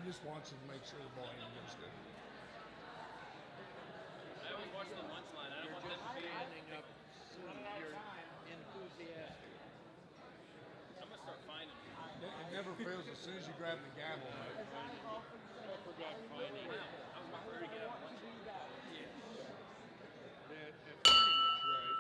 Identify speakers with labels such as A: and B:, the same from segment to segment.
A: just wants to make sure the volume goes good.
B: I always watch the lunch line. I don't want them to be ending up soon. You're enthusiastic. I'm gonna start finding them.
A: It never fails as soon as you grab the gavel.
B: I forgot finding. Wow, I was about ready to get out. Yeah. That's pretty much right.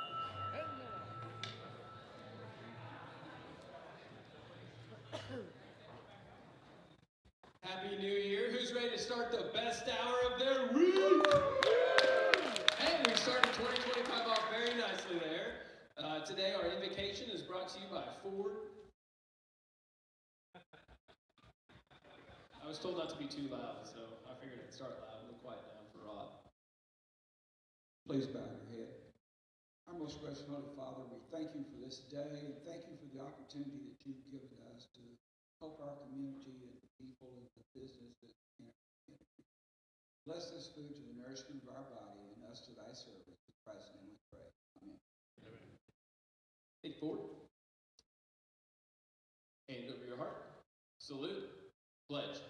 C: Happy New Year. Who's ready to start the best hour of their week? Hey, we started 2025 off very nicely there. Today, our invocation is brought to you by Ford. I was told not to be too loud, so I figured I'd start loud and quiet down for Rob.
D: Please bow your head. Our most gracious Holy Father, we thank you for this day and thank you for the opportunity that you've given us to help our community and the people and the businesses in our community. Bless this food to the nourishment of our body and us to thy service. In Christ's name we pray. Amen.
C: Take forward. Hand over your heart. Salute. Pledge.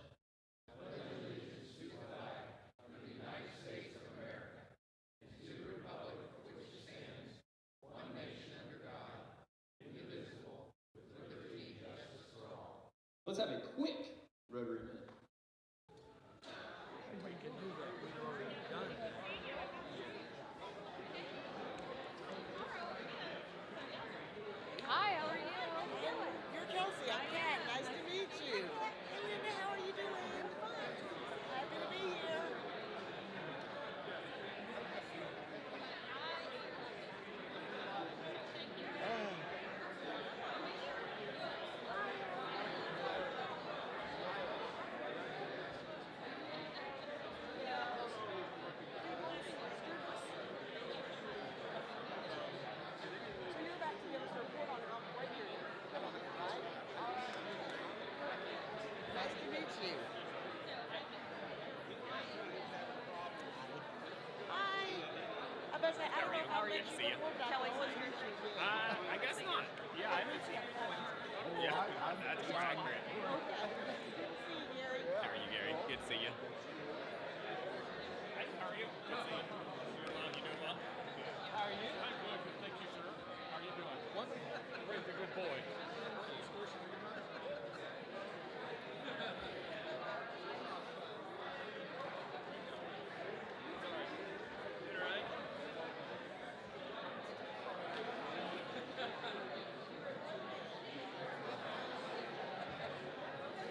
C: Let's have a quick Rotary minute.
A: We can do that. We've already done it.
E: Hi, how are you?
F: You're Kelsey. I'm Kat. Nice to meet you. Hey, Linda, how are you doing? Fine. Happy to be here. So you're back to give us a report on how great you're doing, right? Nice to meet you. Hi. I was say, I don't know if I'll let you report back.
E: Kelly,
F: on
E: what's your
F: YouTube.
B: I guess not. Yeah, I haven't seen it. Yeah, that's accurate.
F: Okay. Good to see you, Gary.
B: How are you, Gary? Good to see you. Hi, how are you? Good to see you. You doing well? You doing well? How are you? I'm good. Thank you, sir. How are you doing? Wonderful. Great, a good boy.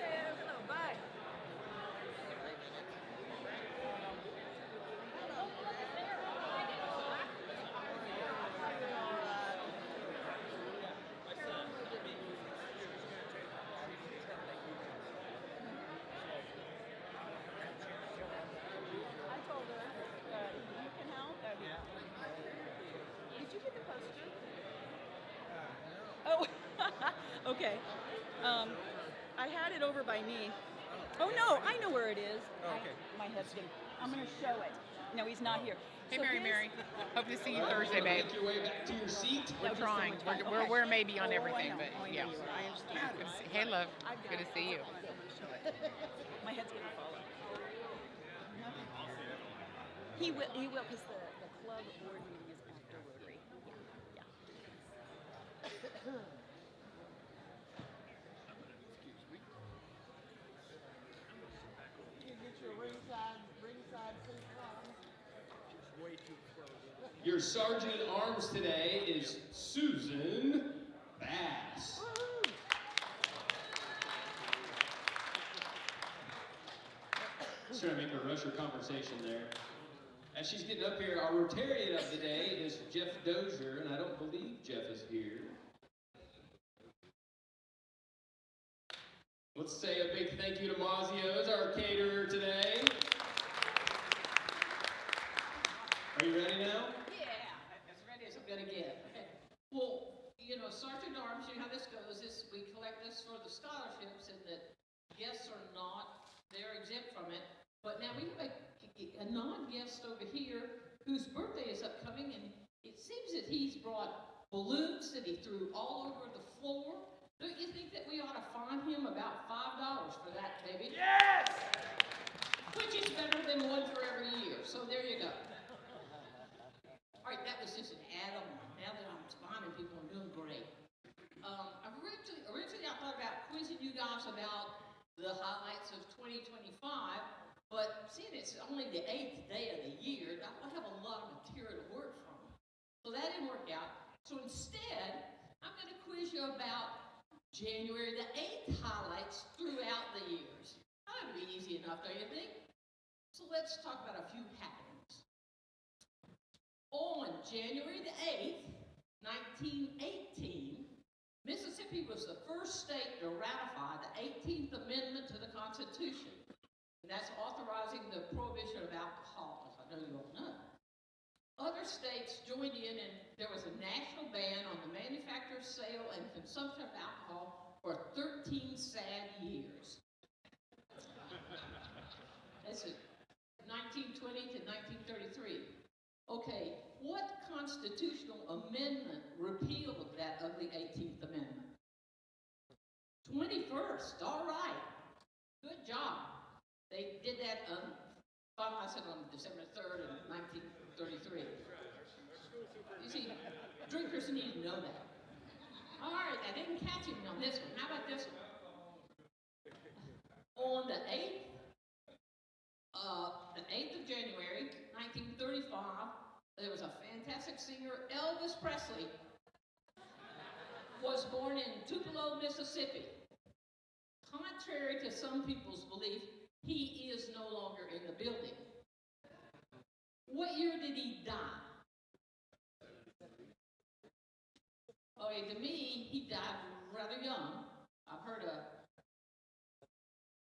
E: Hello, bye.
F: I told her you can help. Did you get the poster?
E: Oh, okay. I had it over by me. Oh no, I know where it is.
G: Okay.
E: My head's getting. I'm gonna show it. No, he's not here.
G: Hey,
E: So
G: Mary,
E: his-
G: Mary. Hope to see you Thursday, babe.
C: Make your way back to your seat.
E: That
G: We're
E: would be so
G: trying.
E: much fun.
G: We're,
E: Okay.
G: we're maybe on
E: Oh,
G: everything,
E: I know.
G: but
E: Oh, I know
G: yeah.
E: you are. I understand.
G: Good to see, hey, love.
E: I've got
G: Good to
E: it.
G: see you.
E: I'm gonna show it. My head's getting full. He will, because the club board meeting is after Rotary. Yeah, yeah.
F: You get your ringside seat from.
C: Your sergeant at arms today is Susan Bass. Just trying to make her rush her conversation there. As she's getting up here, our Rotarian of the day is Jeff Dozier, and I don't believe Jeff is here. Let's say a big thank you to Mazio's, our caterer today. Are you ready now?
H: Yeah, as ready as I'm gonna get. Well, you know, Sergeant Arms, you know how this goes, is we collect this for the scholarships and that guests are not, they're exempt from it. But now we have a non-guest over here whose birthday is upcoming, and it seems that he's brought balloons that he threw all over the floor. Don't you think that we ought to fine him about $5 for that, baby?
B: Yes!
H: which is better than one for every year. So there you go. All right, that was just an add-on. Now that I'm finding people, I'm doing great. Originally, I thought about quizzing you guys about the highlights of 2025, but seeing it's only the 8th day of the year, I don't have a lot of material to work from. So that didn't work out. So instead, I'm going to quiz you about January the 8th highlights throughout the years. That would be easy enough, don't you think? So let's talk about a few happenings. On January the 8th, 1918, Mississippi was the first state to ratify the 18th Amendment to the Constitution. And that's authorizing the prohibition of alcohol, as I know you all know. Other states joined in, and there was a national ban on the manufacture, sale, and consumption of alcohol for 13 sad years. That's it, 1920 to 1933. Okay, what constitutional amendment repealed that ugly 18th Amendment? 21st, all right. Good job. They did that, finalized on December 3rd of 1933. You see, drinkers need to know that. All right, I didn't catch him on this one. How about this one? On the 8th of January, 1935, there was a fantastic singer, Elvis Presley, was born in Tupelo, Mississippi. Contrary to some people's belief, he is no longer in the building. What year did he die? Oh, yeah, to me, he died rather young. I've heard of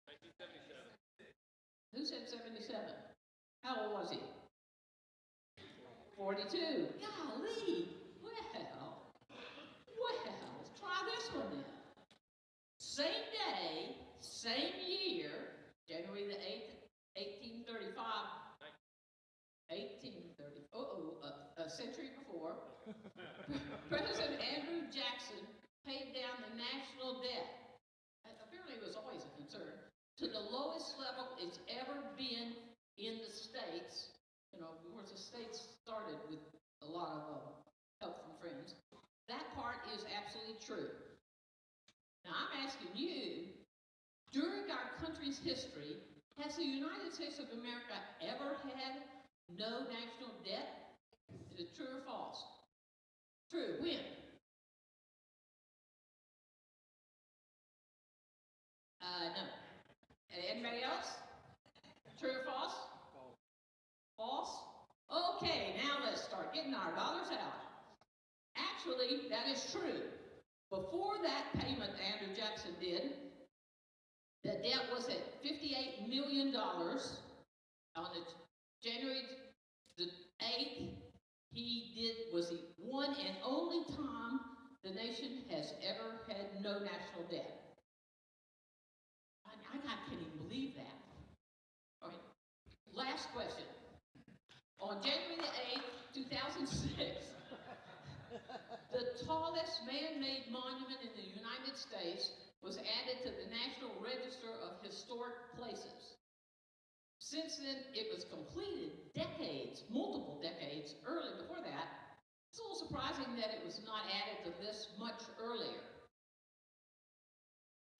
H: 1977. Who said 77? How old was he? 42. Golly. Well, try this one then. Same day, same year, January the 8th, 1835. 1830. A century before, President Andrew Jackson paid down the national debt. Apparently, it was always a concern, to the lowest level it's ever been in the states. You know, of course, the states started with a lot of help from friends. That part is absolutely true. Now, I'm asking you, during our country's history, has the United States of America ever had no national debt? Is it true or false? True. When? No. Anybody else? True or false? False? Okay, now let's start getting our dollars out. Actually, that is true. Before that payment Andrew Jackson did, the debt was at $58 million. On the January the 8th, was the one and only time the nation has ever had no national debt. I can't even believe that. All right, last question. On January the 8th, 2006, the tallest man-made monument in the United States was added to the National Register of Historic Places. Since then, it was completed multiple decades early before that. It's a little surprising that it was not added to this much earlier.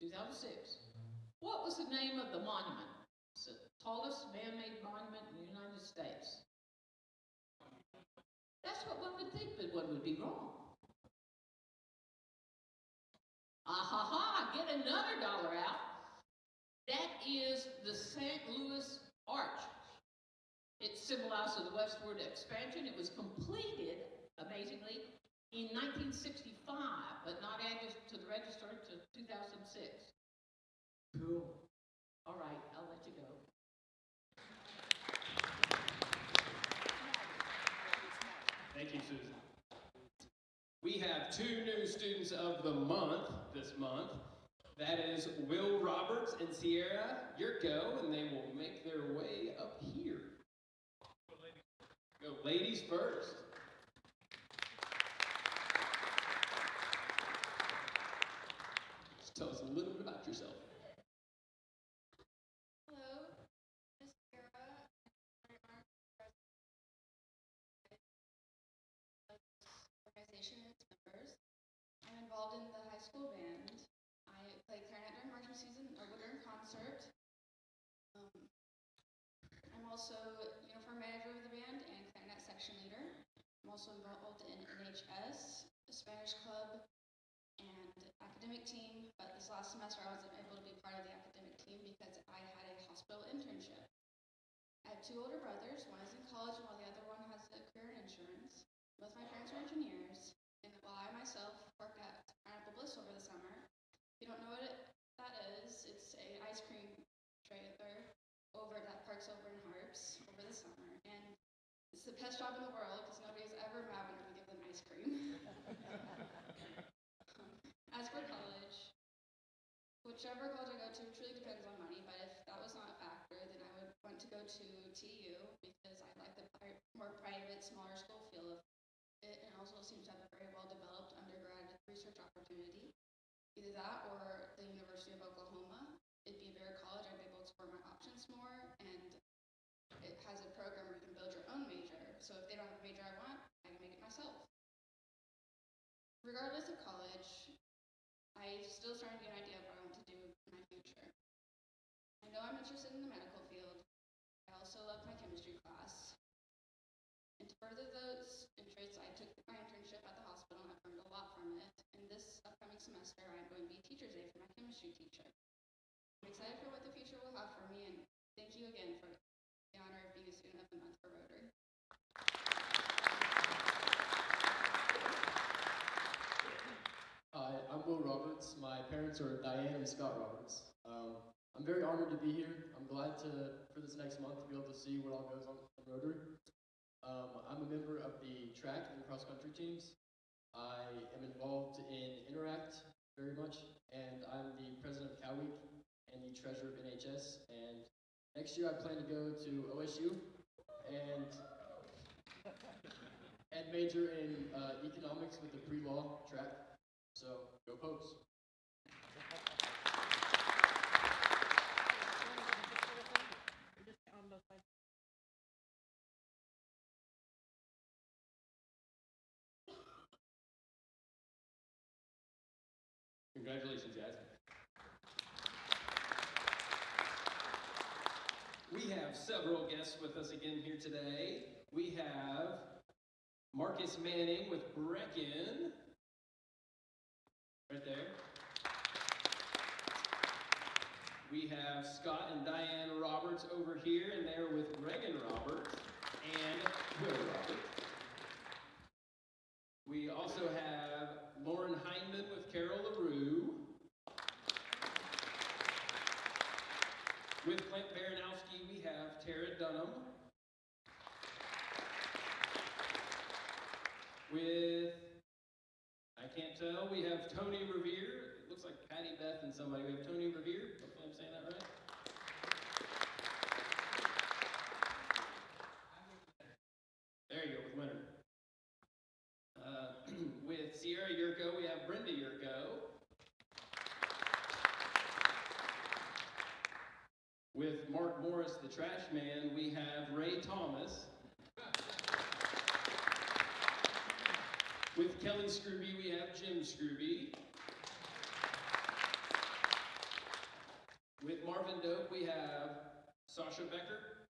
H: 2006. What was the name of the monument? It's the tallest man-made monument in the United States. That's what one would think, but one would be wrong. Get another dollar out. That is the St. Louis Arch. It symbolizes the westward expansion. It was completed, amazingly, in 1965, but not added to the register until 2006. Cool. All right, I'll let you go.
C: Thank you, Susan. We have two new students of the month this month. That is Will Roberts and Sierra Yurko, and they will make their way up here. Go ladies first. Just tell us a little bit about yourself.
I: Hello, high school band. I play clarinet during marching season or during concert. I'm also uniform manager of the band and clarinet section leader. I'm also involved in NHS, the Spanish club, and academic team. But this last semester I wasn't able to be part of the academic team because I had a hospital internship. I have 2 older brothers. One is in college while the other one has a career in insurance. Both my parents are engineers. And while I myself work at Pineapple Bliss over the summer, if you don't know what that is, it's a ice cream trailer that parks over in Harps over the summer. And it's the best job in the world because nobody's ever mad when we give them ice cream. As for college, whichever college I go to truly depends on money, but if that was not a factor, then I would want to go to TU because I like the more private, smaller school feel of it, and also seems to have a very well-developed undergrad research opportunity. Either that or the University of Oklahoma. It'd be a bigger college, I'd be able to explore my options more, and it has a program where you can build your own major. So if they don't have a major I want, I can make it myself. Regardless of college, I still starting to get an idea of what I want to do in my future. I know I'm interested in the medical field. I also love my chemistry class. And to further those interests, I took my internship at the hospital and I've learned a lot from it. And this upcoming semester, I'm going to be teacher's aide for my chemistry teacher. I'm excited for what the future will have for me, and thank you again for the honor of being a student of the month for Rotary.
J: Hi, I'm Will Roberts. My parents are Diane and Scott Roberts. I'm very honored to be here. I'm glad for this next month to be able to see what all goes on in Rotary. I'm a member of the track and cross-country teams. I am involved in Interact very much, and I'm the president of Cow Week and the treasurer of NHS. And next year I plan to go to OSU and major in economics with the pre-law track. So, go Pokes.
C: Congratulations, guys. We have several guests with us again here today. We have Marcus Manning with Brecken. Right there. We have Scott and Diane Roberts over here, and they're with Reagan Roberts and Will Roberts. We also have Lauren Hindman with Carol LaRue. With Clint Baranowski, we have Tara Dunham. With, I can't tell, we have Tony Revere. It looks like Patty Beth and somebody. We have Tony Revere. Hopefully I'm saying that right. There you go, with Winter. With Sierra Yurko, we have Brenda Yurko. With Mark Morris, the trash man, we have Ray Thomas. With Kelly Scrooby, we have Jim Scrooby. With Marvin Doak, we have Sasha Becker.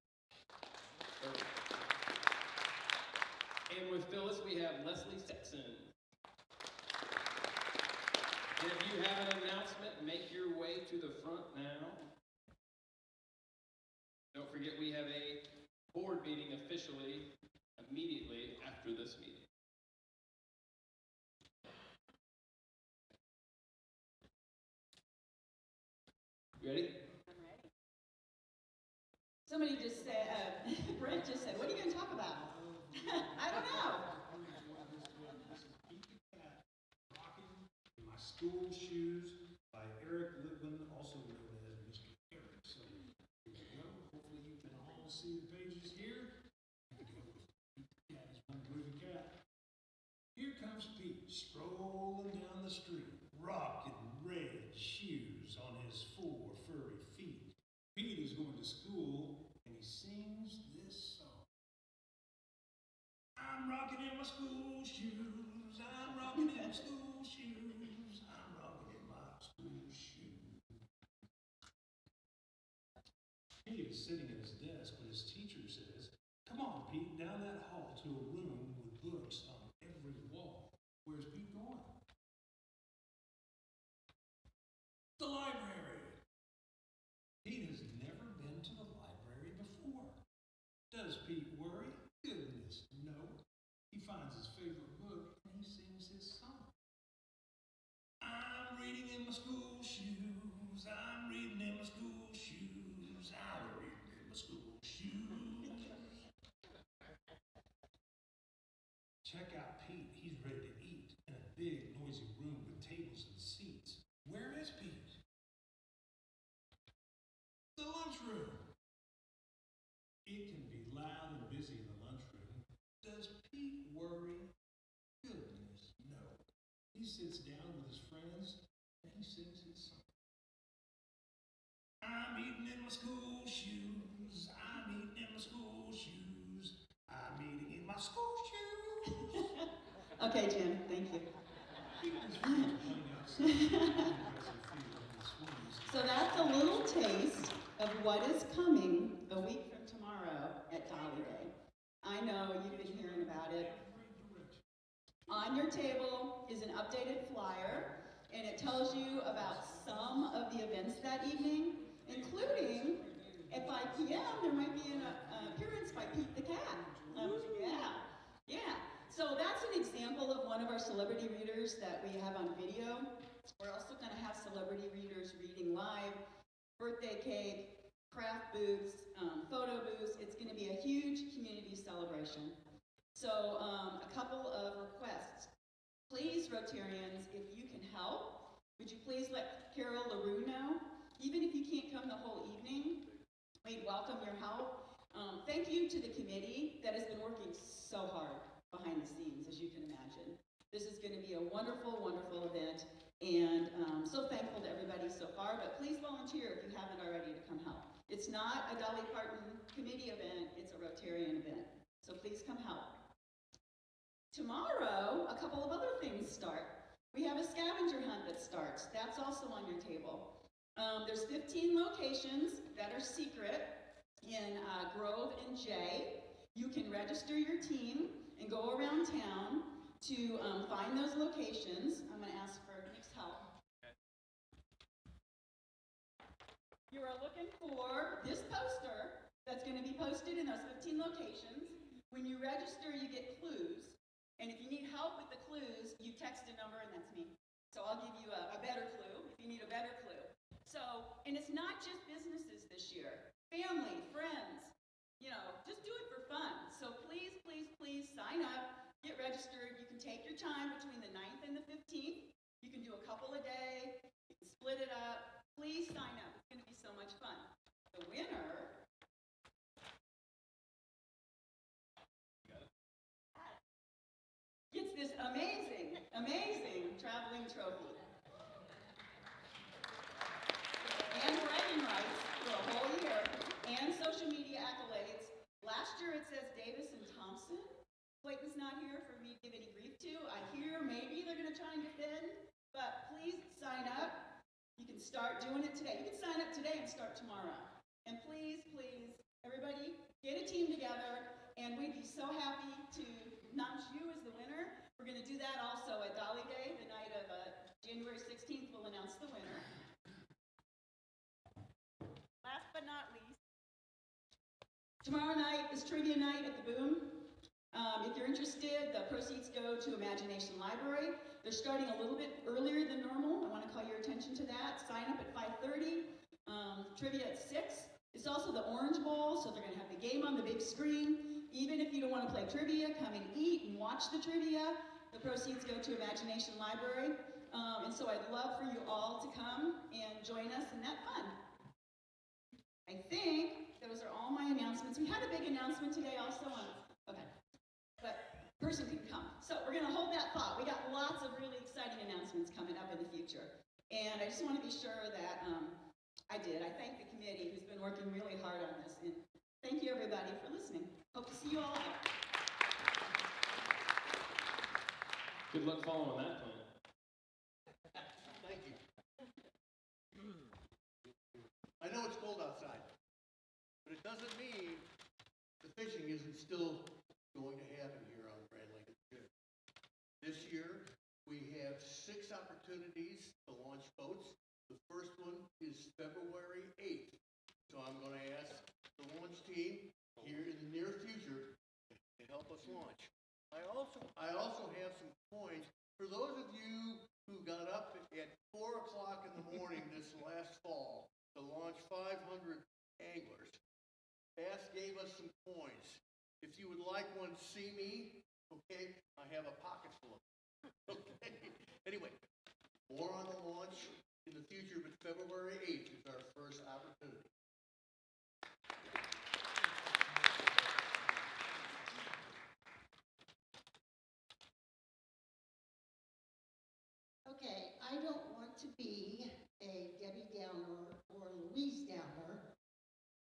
C: And with Phyllis, we have Leslie Sexton. And if you have an announcement, make your way to the front now. Don't forget we have a board meeting officially immediately after this meeting. You ready?
F: I'm ready. Somebody just said, Brent just said, what are you going to talk about? I don't know.
K: My School Shoes by Eric Littman, also known as Mr. Eric. So here we go. Hopefully you can all see the pages here. Cat is one groovy cat. Here comes Pete strolling down the street, rocking red shoes on his 4 furry feet. Pete is going to school and he sings this song. I'm rocking in my school shoes. I'm rocking in my school shoes. I'm rocking Pete is sitting at his desk, but his teacher says, "Come on, Pete, down that hall to a room with books on every wall." Where's Pete going? The library. Pete has never been to the library before. Does Pete worry? Goodness, no. He finds his favorite book and he sings his song. I'm reading in my school shoes. I'm reading in my school shoes. I'm reading in my school shoes. Check out Pete. He's ready to eat in a big, noisy room with tables and seats. Where is Pete? The lunchroom. It can be loud and busy in the lunchroom. Does Pete worry? Goodness, no. He sits down with his friends and he sings his song. I'm eating in my school shoes. I'm eating in my school shoes. I'm eating in my school shoes.
F: Okay, Jim, thank you. So that's a little taste of what is coming a week from tomorrow at Dolly Day. I know you've been hearing about it. On your table is an updated flyer, and it tells you about some of the events that evening, including at 5 p.m. there might be an appearance by Pete the Cat. Yeah. So that's an example of one of our celebrity readers that we have on video. We're also going to have celebrity readers reading live, birthday cake, craft booths, photo booths. It's going to be a huge community celebration. So a couple of requests. Please, Rotarians, if you can help, would you please let Carol LaRue know? Even if you can't come the whole evening, we'd welcome your help. Thank you to the committee that has been working so hard behind the scenes, as you can imagine. This is going to be a wonderful, wonderful event, and so thankful to everybody so far, but please volunteer if you haven't already to come help. It's not a Dolly Parton committee event, it's a Rotarian event, so please come help. Tomorrow, a couple of other things start. We have a scavenger hunt that starts. That's also on your table. There's 15 locations that are secret in Grove and Jay. You can register your team and go around town to find those locations. I'm going to ask for Nick's help. You are looking for this poster that's going to be posted in those 15 locations. When you register, you get clues. And if you need help with the clues, you text a number, and that's me. So I'll give you a better clue if you need a better clue. So, and it's not just businesses this year. Family, friends, just do it for fun. So please, please, please sign up, get registered. You can take your time between the 9th and the 15th. You can do a couple a day. You can split it up. Please sign up. It's going to be so much fun. The winner gets this amazing, amazing traveling trophy. And bragging rights for a whole year, and social media accolades. Last year it says Davis and Thompson. Clayton's not here for me to give any grief to. I hear maybe they're going to try and defend, but please sign up. You can start doing it today. You can sign up today and start tomorrow. And please, please, everybody, get a team together, and we'd be so happy to announce you as the winner. We're going to do that also at Dolly Day, the night of January 16th. We'll announce the winner. Last but not least, tomorrow night is trivia night at the Boom. If you're interested, the proceeds go to Imagination Library. They're starting a little bit earlier than normal. I want to call your attention to that. Sign up at 5:30, trivia at 6. It's also the Orange Bowl, so they're going to have the game on the big screen. Even if you don't want to play trivia, come and eat and watch the trivia. The proceeds go to Imagination Library. And so I'd love for you all to come and join us in that fun. I think those are all my announcements. We had a big announcement today also on, okay, but person can come. So we're going to hold that thought. We got lots of really exciting announcements coming up in the future. And I just want to be sure that I thank the committee who's been working really hard on this. And thank you everybody for listening. Hope to see you all out.
C: Good luck following that plan.
L: Thank you. I know it's cold outside. fishing isn't still going to happen here on Grand Lake River. This year, we have 6 opportunities to launch boats. The first one is February 8th. So I'm going to ask the launch team here in the near future to help us launch. I also have some coins for those of you who got up at 4 o'clock in the morning this last fall to launch 500 anglers. Bass gave us some coins. If you would like one, see me. Okay, I have a pocket full of them. Okay. Anyway, more on the launch in the future, but February 8th is our first opportunity.
M: Okay, I don't want to be a Debbie Downer or Louise Downer,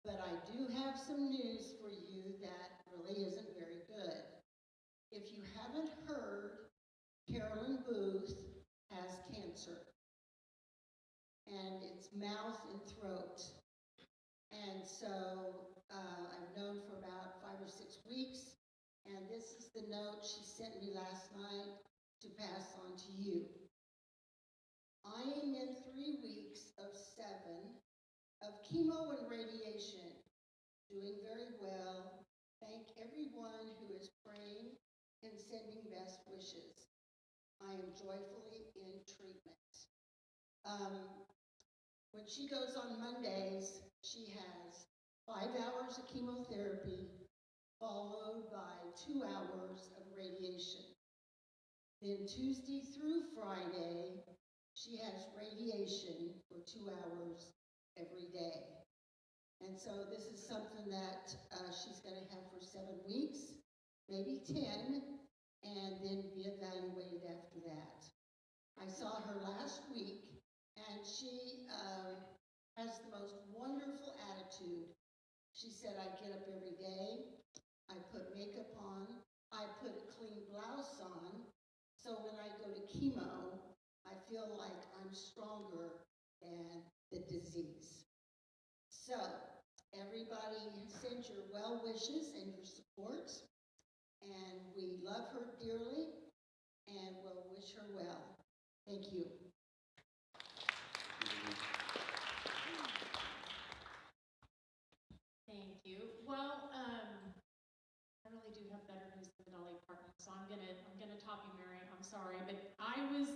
M: but I do have some news for you that really isn't very good. If you haven't heard, Carolyn Booth has cancer, and it's mouth and throat. And so I've known for about 5 or 6 weeks, and this is the note she sent me last night to pass on to you. I am in 3 weeks of 7 of chemo and radiation, doing very well. Thank everyone who is praying and sending best wishes. I am joyfully in treatment. When she goes on Mondays, she has 5 hours of chemotherapy, followed by 2 hours of radiation. Then Tuesday through Friday, she has radiation for 2 hours every day. And so this is something that she's going to have for 7 weeks, maybe 10, and then be evaluated after that. I saw her last week, and she has the most wonderful attitude. She said, I get up every day, I put makeup on, I put a clean blouse on, so when I go to chemo, I feel like I'm stronger than the disease. So, everybody send your well wishes and your support, and we love her dearly, and we'll wish her well. Thank you.
N: Thank you. Well, I really do have better news than the Dolly Parton, so I'm gonna top you, Mary. I'm sorry, but I was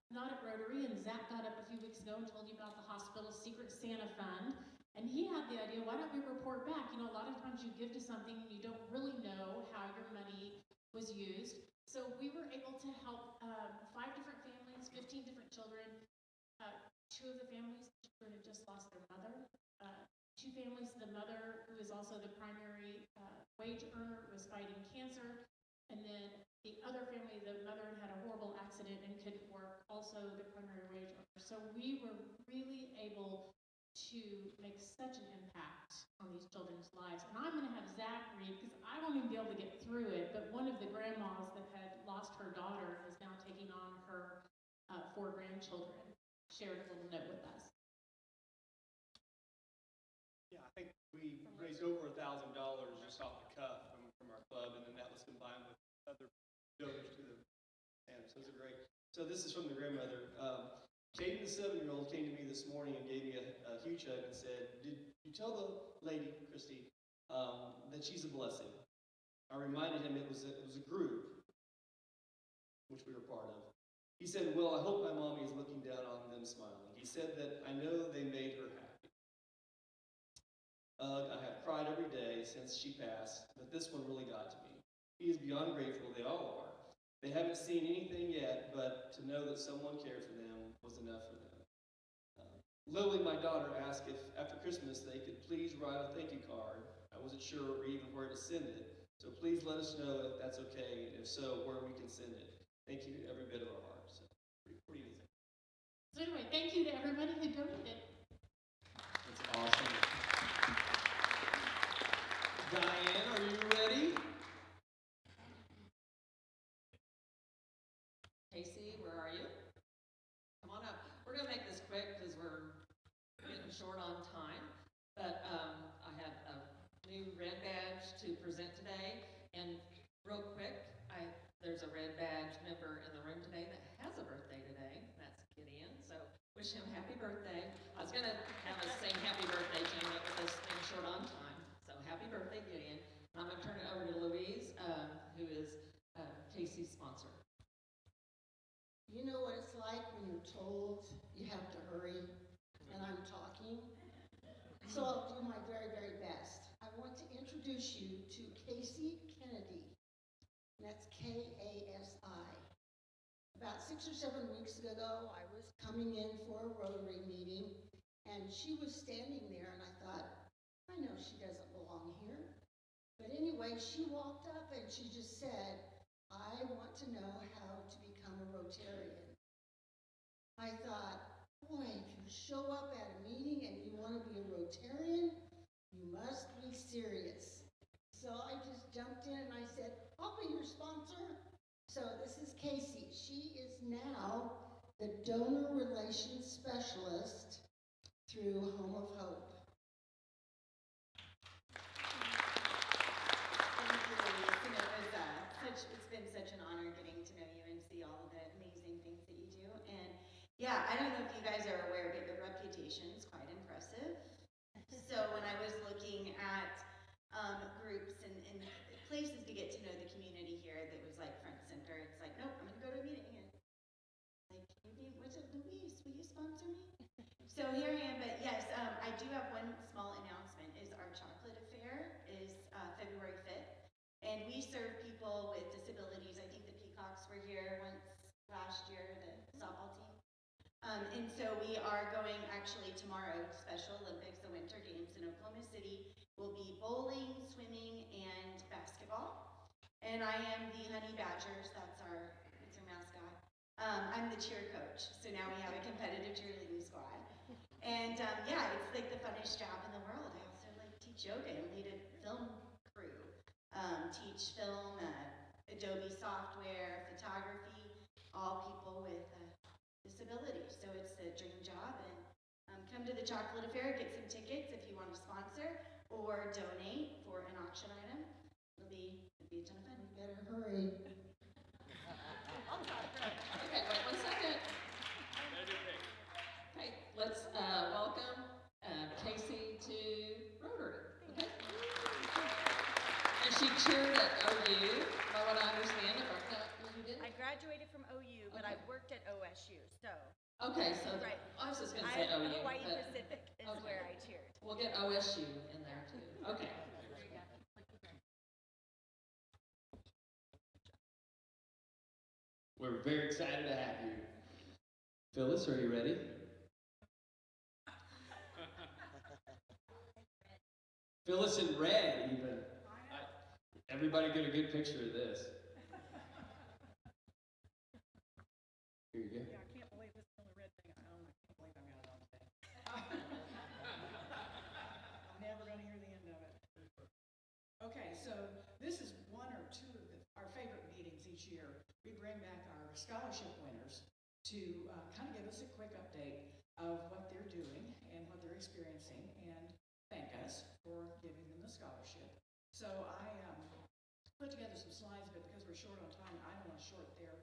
N: not at Rotary, and Zach got up a few weeks ago and told you about the hospital's Secret Santa Fund, and he had the idea, why don't we report back? You know, a lot of times you give to something and you don't really know how your money was used. So we were able to help 5 different families, 15 different children. 2 of the families, the children had just lost their mother. 2 families, the mother, who is also the primary wage earner, was fighting cancer. And then the other family, the mother had a horrible accident and couldn't work, also the primary wage earner. So we were really able to make such an impact on these children's lives. And I'm going to have Zach read, because I won't even be able to get through it, but one of the grandmas that had lost her daughter is now taking on her 4 grandchildren. Shared a little note with us.
J: Yeah, I think we raised over $1,000 just off the cuff from our club, and then that was combined with other donors to the Santa. So those are great. So this is from the grandmother. Katie, the 7-year-old, came to me this morning and gave me a huge hug and said, "Did you tell the lady, Christy, that she's a blessing?" I reminded him it was a group, which we were part of. He said, "Well, I hope my mommy is looking down on them smiling." He said that I know they made her happy. I have cried every day since she passed, but this one really got to me. He is beyond grateful, they all are. They haven't seen anything yet, but to know that someone cared for them was enough for them. Lily, my daughter, asked if after Christmas they could please write a thank you card. I wasn't sure even where to send it, so please let us know if that's okay, and if so, where we can send it. Thank you, every bit of our heart. So, pretty easy.
N: So anyway, thank you to everybody who donated.
C: That's awesome. Diane, are you ready?
H: Casey, where are you? Come on up. We're going to make this quick because we're getting short on time. But I have a new red badge to present today. And real quick, there's a red badge member in the room today that has a birthday today. That's Gideon. So wish him happy birthday. I was going to have us sing happy birthday to him, but with us being short on time. So happy birthday, Gideon. And I'm going to turn it over to Louise, who is Casey's sponsor.
M: You know what it's like when you're told you have to hurry and I'm talking? So I'll do my very, very best. I want to introduce you to Casey Kennedy. And that's K-A-S-I. About 6 or 7 weeks ago, I was coming in for a Rotary meeting, and she was standing there, and I thought, I know she doesn't belong here. But anyway, she walked up and she just said, I want to know how to become a Rotarian. I thought, boy, if you show up at a meeting and you want to be a Rotarian, you must be serious. So I just jumped in and I said, I'll be your sponsor. So this is Casey. She is now the Donor Relations Specialist through Home of Hope.
F: Thank you, Louise. You know, it's been such an honor getting to know you and see all of the amazing things that you do. And yeah, I don't know if you guys are aware, but your reputation is quite impressive. So when I was looking at groups and places to get to know the community here that was like front center, it's like, nope, I'm going to go to a meeting. And like, maybe, was it Louise? Will you sponsor me? So here I am, but yes, I do have one small announcement. Is our chocolate affair is February 5th. And we serve people with disabilities. I think the Peacocks were here once last year, the softball team. And so we are going actually tomorrow, Special Olympics, the Winter Games in Oklahoma City. Will be bowling, swimming, and basketball. And I am the Honey Badgers. That's our mascot. I'm the cheer coach. So now we have a competitive cheerleading squad. And yeah, it's like the funnest job in the world. I also like teach yoga and lead a film crew. Teach film, Adobe software, photography, all people with disabilities. So it's a dream job. And come to the chocolate affair, get some tickets if you want to sponsor or donate for an auction item. It'll be a ton of fun.
M: You better hurry.
H: Okay, wait 1 second. Okay, let's welcome Casey to Rotary. Okay. And she cheered at OU, by what I understand. You did?
E: I graduated from OU, but I worked at OSU, so.
H: Okay, so
E: right.
H: I was just going to say OU.
E: Hawaii
H: but,
E: Pacific is where I cheered.
H: We'll get OSU in there too. Okay.
C: We're very excited to have you. Phyllis, are you ready? Phyllis in red, even. Everybody get a good picture of this. Here you go.
O: Yeah, I can't believe this is the only red thing I own. I can't believe I got it on today. I'm never going to hear the end of it. Okay, so this is one or two of our favorite meetings each year. We bring back our scholarship winners to kind of give us a quick update of what they're doing and what they're experiencing and thank us for giving them the scholarship. So I put together some slides, but because we're short on time, I don't want to short their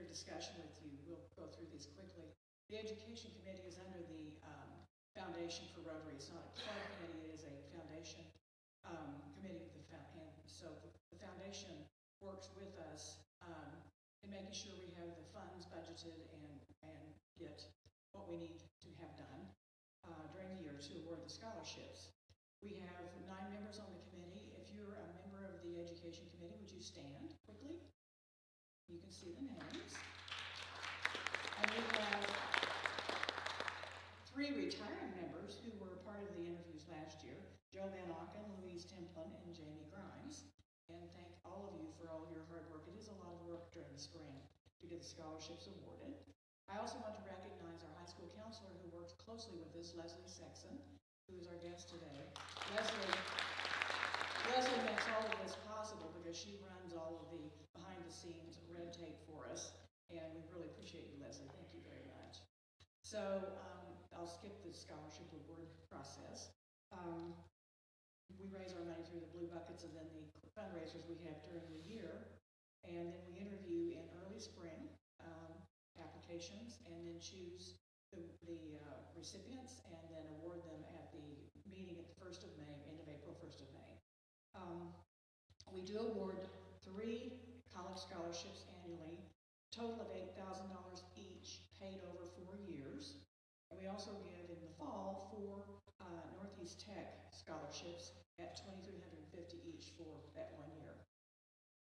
O: discussion with you. We'll go through these quickly. The Education Committee is under the Foundation for Rotary. It's not a club committee, it is a foundation committee of and so the foundation works with us in making sure we have the funds budgeted and get what we need to have done during the year to award the scholarships. We have 9 members on the committee. If you're a member of the Education Committee, would you stand quickly? You can see the names. And we have 3 retiring members who were part of the interviews last year, Joe Van Auken, Louise Templin, and Jamie Grimes. And thank all of you for all your hard work. It is a lot of work during the spring to get the scholarships awarded. I also want to recognize our high school counselor who works closely with us, Leslie Sexton, who is our guest today. Leslie makes all of this possible because she runs all of the behind-the-scenes red tape for us, and we really appreciate you, Leslie. Thank you very much. So I'll skip the scholarship award process. we raise our money through the blue buckets and then the fundraisers we have during the year. And then we interview in early spring applications and then choose the recipients and then award them at the meeting at the 1st of May, end of April, 1st of May. We do award 3 college scholarships annually, total of $8,000 each, paid over 4 years. And we also give in the fall 4 Northeast Tech scholarships at $2,350 each for that 1 year.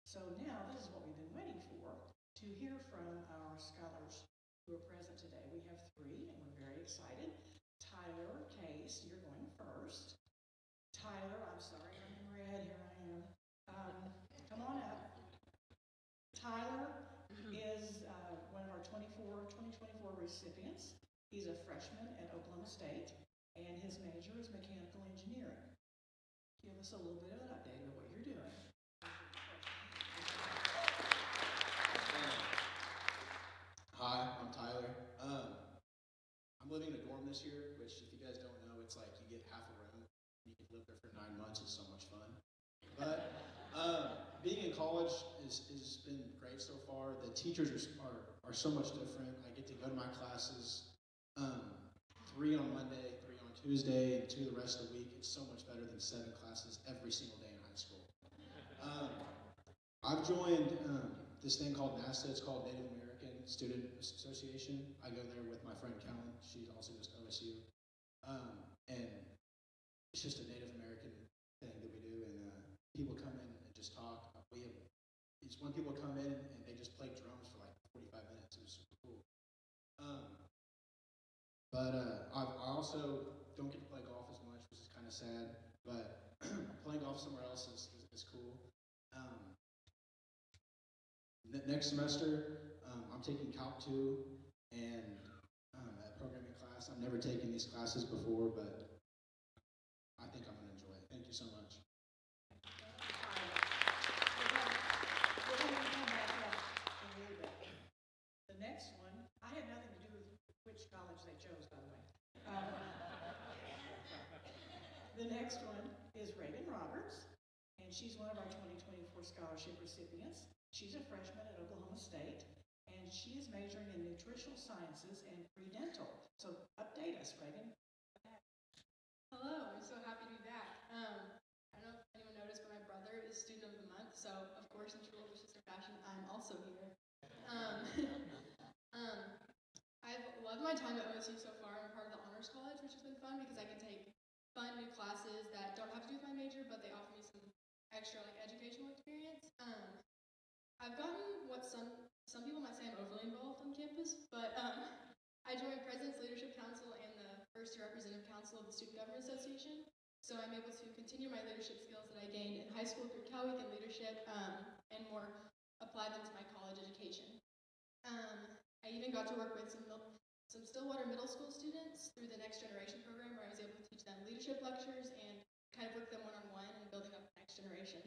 O: So now this is what we've been waiting for, to hear from our scholars who are present today. We have 3 and we're very excited. Tyler Case, you're going first. Tyler, I'm sorry, I'm in red, here I am. Come on up. Tyler is one of our 2024 recipients. He's a freshman at Oklahoma State, and his major is mechanical engineering. Give us a little bit of an update of what you're doing.
P: Hi, I'm Tyler. I'm living in a dorm this year, which if you guys don't know, it's like you get half a room. You can live there for 9 months. It's so much fun. But being in college has been great so far. The teachers are so much different. I get to go to my classes 3 on Monday, 3 on Tuesday, and 2 the rest of the week. It's so much better than 7 classes every single day in high school. I've joined this thing called NASA. It's called Native American Student Association. I go there with my friend Kellen. She also goes to OSU. And it's just a Native American thing that we do. And people come in and just talk. It's when people come in and they just play drums for like 45 minutes. It was super cool. But I also don't get to play golf as much, which is kind of sad. But playing golf somewhere else is cool. Next semester, I'm taking Calc 2 and a programming class. I've never taken these classes before, but I think I'm going to enjoy it. Thank you so much.
O: The next one, I had nothing to do with which college they chose, by the way. The next one is Reagan Roberts, and she's one of our 2024 scholarship recipients. She's a freshman at Oklahoma State, and she is majoring in nutritional sciences and pre-dental. So update us, Reagan.
Q: Hello, I'm so happy to be back. I don't know if anyone noticed, but my brother is student of the month, so of course in true older sister fashion, I'm also here. I've loved my time at OSU so far. I'm part of the Honors College, which has been fun because I can take fun new classes that don't have to do with my major, but they offer me some extra educational experience. I've gotten what some people might say I'm overly involved on campus, but I joined President's Leadership Council and the first year Representative Council of the Student Government Association, so I'm able to continue my leadership skills that I gained in high school through Cal Week and leadership and more apply them to my college education. I even got to work with some Stillwater middle school students through the Next Generation program, where I was able to teach them leadership lectures and kind of work them one-on-one and building up the next generation.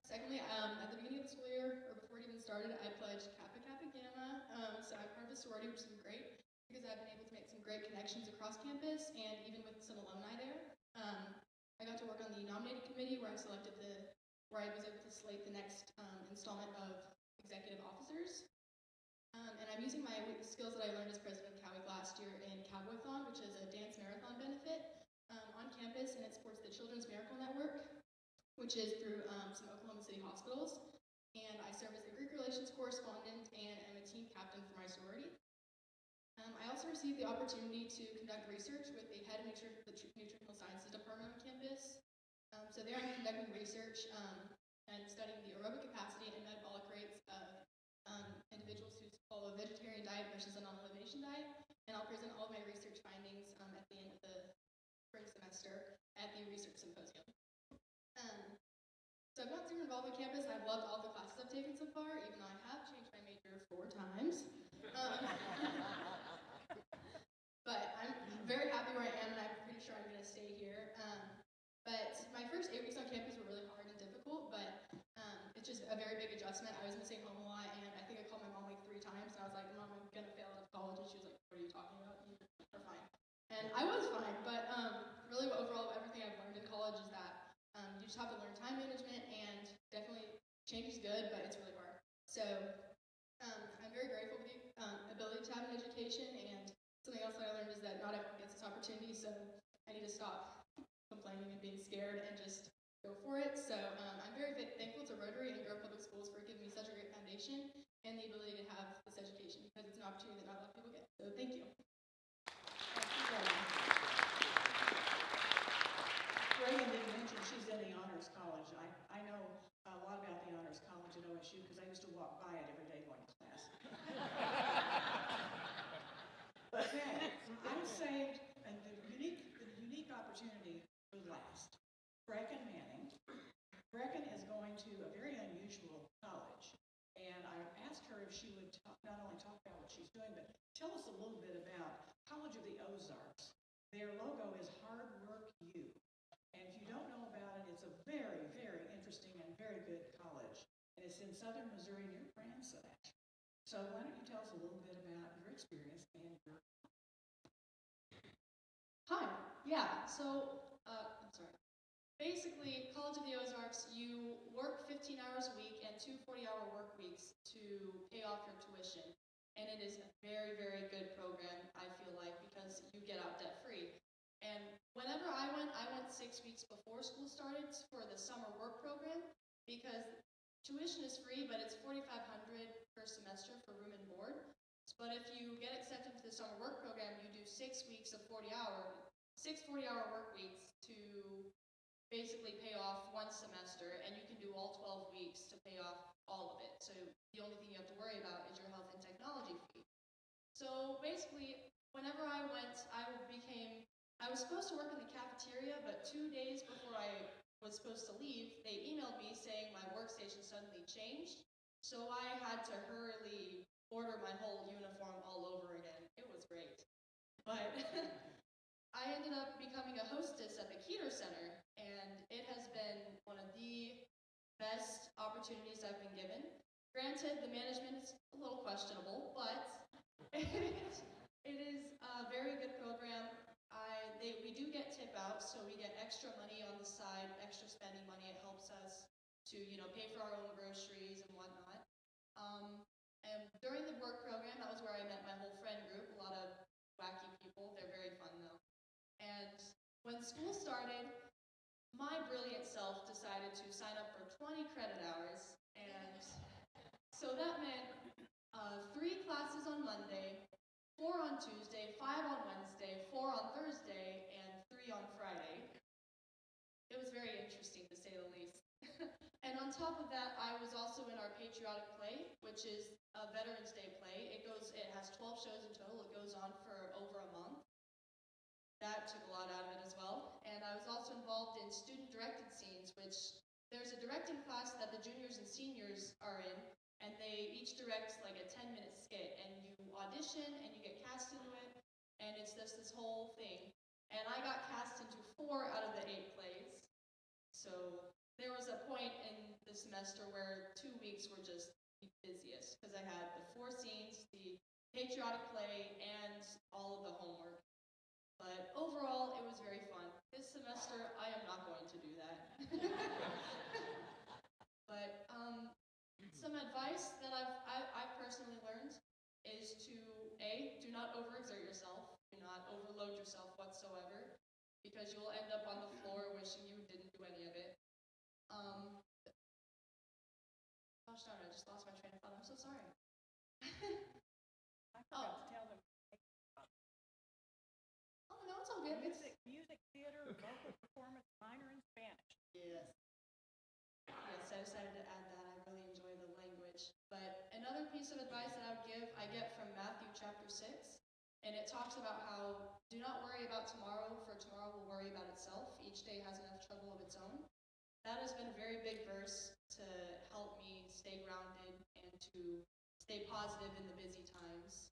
Q: Secondly, at the beginning of the school year, or before it even started, I pledged Kappa Kappa Gamma. So I'm part of a sorority, which has been great because I've been able to make some great connections across campus and even with some alumni there. I got to work on the nominating committee where I was able to slate the next installment of executive officers. And I'm using my skills that I learned as president of Cal Week last year in Cowboy-thon, which is a dance marathon benefit on campus, and it supports the Children's Miracle Network, which is through some Oklahoma City hospitals. And I serve as the Greek relations correspondent and am a team captain for my sorority. I also received the opportunity to conduct research with the head of the Nutritional Sciences Department on campus. So there I'm conducting research and studying the aerobic capacity and metabolic rates of individuals who follow a vegetarian diet versus a non-elimination diet. And I'll present all of my research findings at the end of the spring semester at the research symposium. So I've not super involved on campus. I've loved all the classes I've taken so far, even though I have changed my major 4 times. But I'm very happy where I am, and I'm pretty sure I'm going to stay here. But my first 8 weeks on campus were really hard and difficult, but it's just a very big adjustment. I was missing home a lot, and I think I called my mom like 3 times, and I was like, Mom, I'm going to fail out of college, and she was like, what are you talking about? You're fine. And I was fine, but really overall, everything I've learned in college college is that you just have to learn time management, and definitely change is good, but it's really hard. So I'm very grateful for the ability to have an education, and something else that I learned is that not everyone gets this opportunity, so I need to stop complaining and being scared and just go for it. So I'm very thankful to Rotary and Grove Public Schools for giving me such a great foundation and the ability to have this education, because it's an opportunity that not a lot of people get. So thank you.
O: Reagan didn't mention she's in the Honors College. I know a lot about the Honors College at OSU because I used to walk by it every day going to class. Okay, I saved the unique opportunity for last. Brecken Manning. Brecken is going to a very unusual college, and I asked her if she would not only talk about what she's doing, but tell us a little bit about College of the Ozarks. Their logo is Hard Work U. And if you don't know about it, it's a very, very interesting and very good college. And it's in southern Missouri near Branson, actually. So why don't you tell us a little bit about your experience and your...
Q: Hi. Yeah. So, I'm sorry. Basically, College of the Ozarks, you work 15 hours a week and 2 40-hour work weeks to pay off your tuition. And it is a very, very good program, I feel like, because you get out debt-free. And whenever I went 6 weeks before school started for the summer work program, because tuition is free, but it's $4,500 per semester for room and board. But if you get accepted to the summer work program, you do 6 weeks of 40-hour work weeks to basically pay off one semester, and you can do all 12 weeks to pay off all of it. So the only thing you have to worry about is your health and technology fee. So basically, whenever I went, I was supposed to work in the cafeteria, but 2 days before I was supposed to leave, they emailed me saying my workstation suddenly changed. So I had to hurriedly order my whole uniform all over again. It was great. But I ended up becoming a hostess at the Keeter Center, and it has been one of the best opportunities I've been given. Granted, the management is a little questionable, but it is a very good program. We do get tip out, so we get extra money on the side, extra spending money. It helps us to, pay for our own groceries and whatnot. And during the work program, that was where I met my whole friend group, a lot of wacky people. They're very fun, though. And when school started, my brilliant self decided to sign up for 20 credit hours. And so that meant 3 classes on Monday, 4 on Tuesday, 5 on Wednesday, 4 on Thursday, and 3 on Friday. It was very interesting, to say the least. And on top of that, I was also in our patriotic play, which is a Veterans Day play. It has 12 shows in total. It goes on for over a month. That took a lot out of it as well. And I was also involved in student-directed scenes, which there's a directing class that the juniors and seniors are in, and they each direct like a 10-minute skit, and you audition and you get cast into it, and it's just this whole thing. And I got cast into 4 out of the 8 plays. So there was a point in the semester where 2 weeks were just the busiest, because I had the 4 scenes, the patriotic play, and all of the homework. But overall, it was very fun. This semester, I am not going to do that. But some advice that I've personally learned is to, A, do not overexert yourself. Do not overload yourself whatsoever, because you'll end up on the floor wishing you didn't do any of it. Gosh darn, I just lost my train of thought. I'm so sorry.
O: I forgot to tell them.
Q: Oh, no, it's all good.
O: Music, theater, vocal performance, minor in Spanish.
Q: Yes. Yes, I decided to add that. I really enjoy the language. But another piece of advice that I get from Matthew chapter 6, and it talks about how do not worry about tomorrow, for tomorrow will worry about itself. Each day has enough trouble of its own. That has been a very big verse to help me stay grounded and to stay positive in the busy times.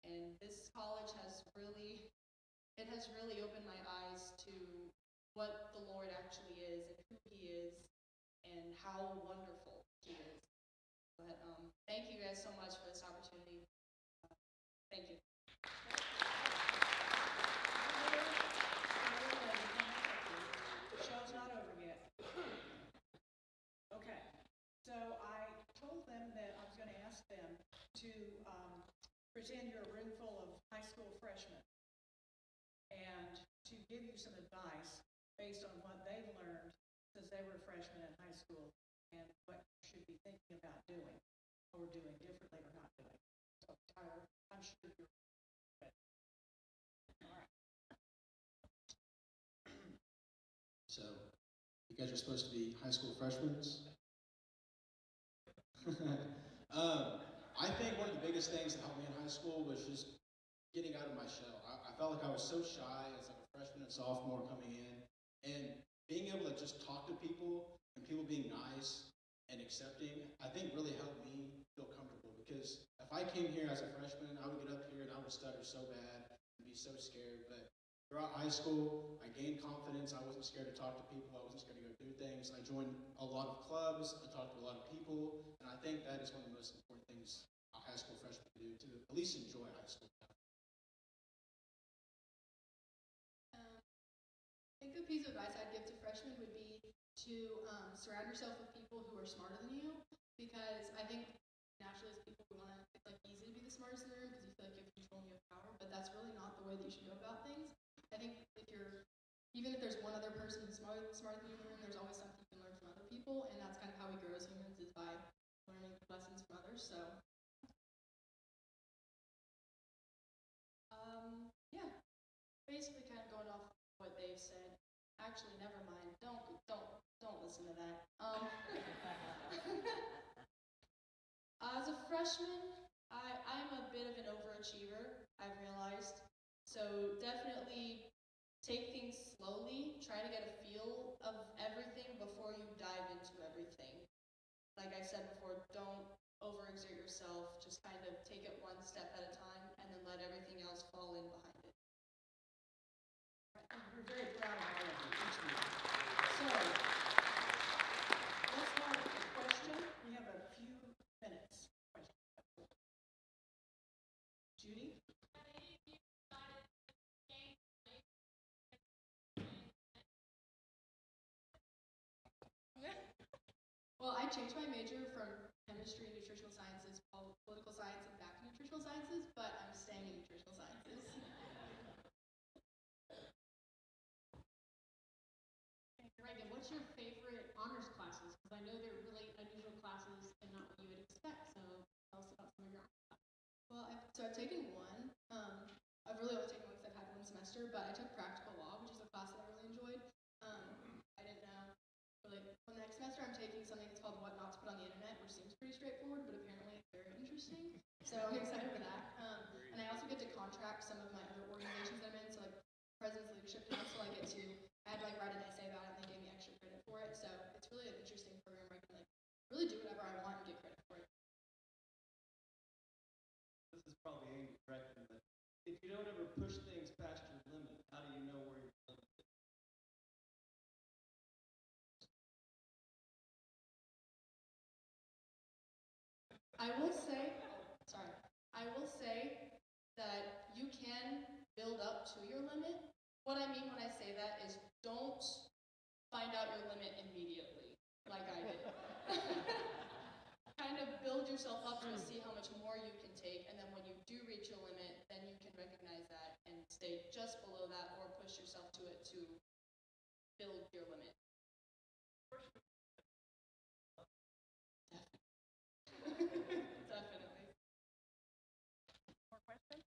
Q: And this college has really opened my eyes to what the Lord actually is and who He is and how wonderful He is. But thank you guys so much for this opportunity. Thank you.
O: The show's not pretend you're a room full of high school freshmen and to give you some advice based on what they've learned since they were freshmen in high school and what you should be thinking about doing or doing differently or not doing. So, Tyler, I'm sure you're ready. All right.
P: So, you guys are supposed to be high school freshmen. I think one of the biggest things that helped me in high school was just getting out of my shell. I felt like I was so shy as like a freshman and sophomore coming in, and being able to just talk to people and people being nice and accepting, I think really helped me feel comfortable, because if I came here as a freshman, I would get up here and I would stutter so bad and be so scared. But throughout high school, I gained confidence. I wasn't scared to talk to people. I wasn't scared to go do things. I joined a lot of clubs. I talked to a lot of people, and I think that is one of the most important things a high school freshman can do, to at least enjoy high school.
Q: I think a piece of advice I'd give to freshmen would be to surround yourself with people who are smarter than you, because I think naturally as people we want to, it's like easy to be the smartest in the room because you feel like you have control and you have power, but that's really not the way that you should go about things. I think even if there's one other person who's smarter than you in the room, there's always something you can learn from other people, and that's kind of how we grow as humans, is by learning lessons from others. So yeah, basically kind of going off what they've said. Actually, never mind. Don't listen to that. As a freshman, I'm a bit of an overachiever, I've realized. So definitely take things slowly. Try to get a feel of everything before you dive into everything. Like I said before, don't overexert yourself. Just kind of take it one step at a time and then let everything else fall in behind it.
O: We're very proud of all of you, each of you. So, let's start with the question. We have a few minutes. Judy?
Q: Well, I changed my major from chemistry and nutritional sciences, political science, and back to nutritional sciences, but I'm staying in nutritional sciences.
N: Reagan, what's your favorite honors classes? Because I know they're really unusual classes and not what you would expect. So tell us about some of your honors classes.
Q: Well, I've taken one. I've really only taken one because I've had one semester, but I took practical law, which is a class that I really enjoyed. I didn't know. Really, for the next semester, I'm taking something that's called What Not to Put on the Internet, which seems pretty straightforward, but apparently it's very interesting. So I'm excited for that. And I also get to contract some of my other organizations that I'm in. So like President's Leadership Council, I had to write an essay about it, and they gave me extra credit for it. So it's really an interesting program where I can really do whatever I want and get credit for it.
C: This is probably aimed at Brecken, but if you don't ever push things past your limit, how do you know where your limit is?
Q: I will say that you can build up to your limit. What I mean when I say that is don't find out your limit immediately, like I did. Kind of build yourself up to see how much more you can take, and then when you do reach your limit, then you can recognize that and stay just below that or push yourself to it to build your limit. Definitely.
E: More questions?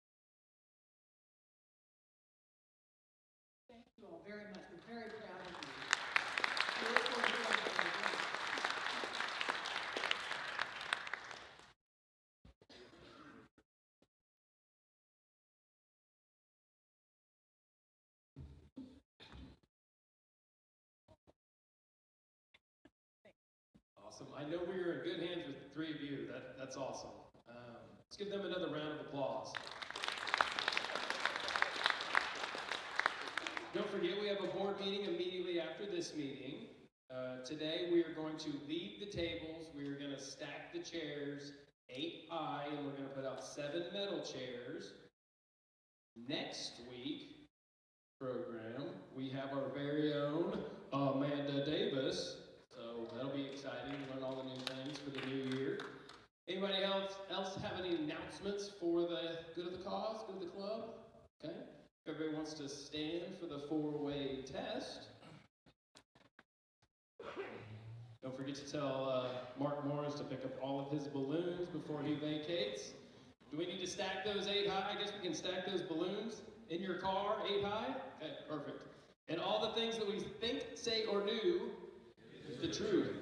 O: Thank you all very much. We're very proud of you. We look forward to hearing what you're doing.
C: Awesome. I know we are in good hands with the three of you. That's awesome. Let's give them another round of applause. Don't forget, we have a board meeting immediately after this meeting. Today, we are going to leave the tables. We are going to stack the chairs 8 high, and we're going to put out 7 metal chairs. Next week program, we have our very own Amanda Davis. So that'll be exciting to learn all the new things for the new year. Anyway, Anybody else have any announcements for the good of the cause, good of the club? Okay. If everybody wants to stand for the four-way test. Don't forget to tell Mark Morris to pick up all of his balloons before he vacates. Do we need to stack those 8 high? I guess we can stack those balloons in your car 8 high? Okay, perfect. And all the things that we think, say, or do is the truth.